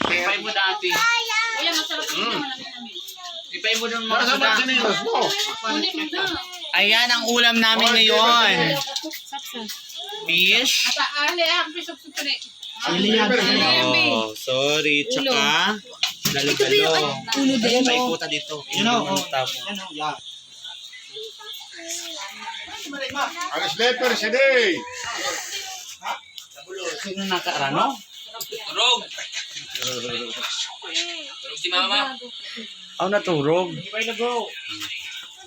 Ipay mo dati. Kuya, masarap yung namin. Ipay mo doon mga suda. Ayan ang ulam namin ngayon. Fish. Oh, sorry. Tsaka dalo-dalo. Paikuta dito. Alas leper si Day. Sino nakaarano? Turog. Turog si mama. Oh, naturog.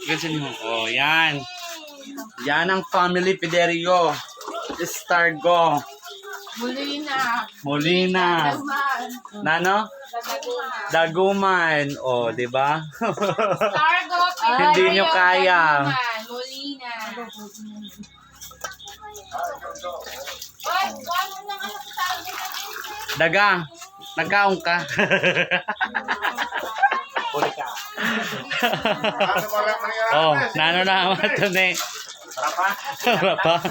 Ganyan mo. Oh, yan. Yan ang family Fiderio. Estargo. Molina. Nano? Daguman. Oh, di ba? Hindi nyo kaya. Molina. Daga. Nagkaong ka. Oh, nano na ito na eh. Rapa?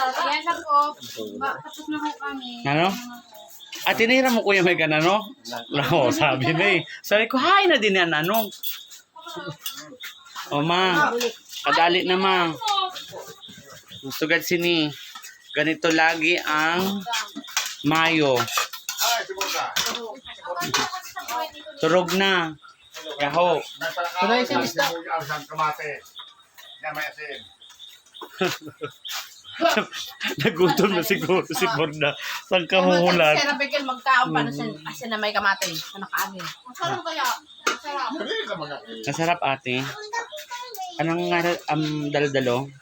Ayan na po. Tapos na po kami. Ano? At tinira mo kuya may ganano? Oo, sabi na eh. Sabi ko, hay na din yan, ano? O ma, kadali na ma. Sugad sini. Ganito lagi ang mayo. Turog na. Yaho. Tuloy sa lista. Ang kamate. Yan may asin. Nagutom na siguro si Borda. Saan ka huhulat? Kasi nabigyan magkaon pa na may kamate. Na nakaagin. Masarap kaya. Masarap. Masarap ate. Anong nga dalo-dalo?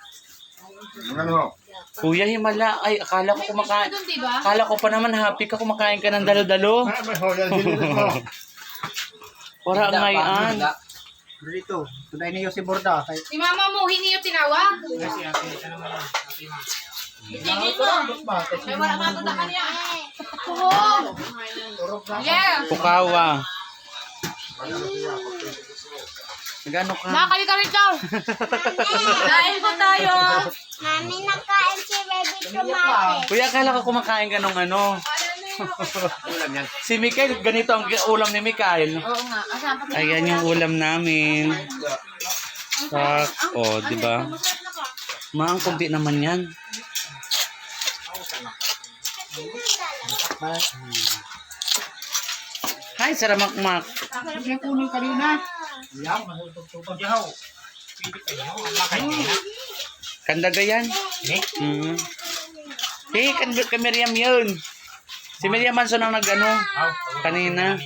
Ano? Kuya, himala. Ay, akala ko kumakain. Doon, diba? Akala ko pa naman happy ka kumakain ka ng dalo-dalo. May hoyan din mo. Para ngayon. Dito, tunay niyo si Borda. Si mama mo, hindi yung tinawag. Tingin mo. May wala matuta ka niya. Oo. Yeah. Pukawa. Nagano ka? Nakakalikan ito. Dahil po tayo. Mami, nakain si Baby Tomate. Kuya, akala ko kumakain ka ng ano. Si Mikael, ganito ang ulam ni Mikael. Oo nga. Asan pa? Ayan yung ulam namin. Sak. Oh, di ba? Maang kumpi naman yan. Hi, Saramakmak. Hindi kunin kanina. Yaw, masutog-tugod yaw. Pili kayo, ang makay nila. Kandaga yan. Hey, ka Miriam yun. Si Miriam Manson ang nag-ano kanina.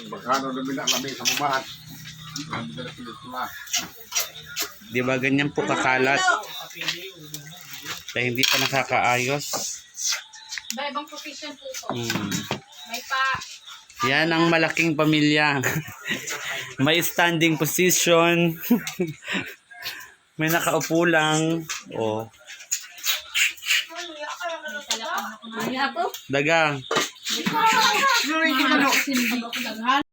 Magkano na binaklamig sa mamahat. Di ba ganyan po kakalat? Kaya hindi pa nakakaayos. Ba, ibang profession po ito. May pa. Yan ang malaking pamilya. May standing position. May nakaupo lang. Oh. Daga.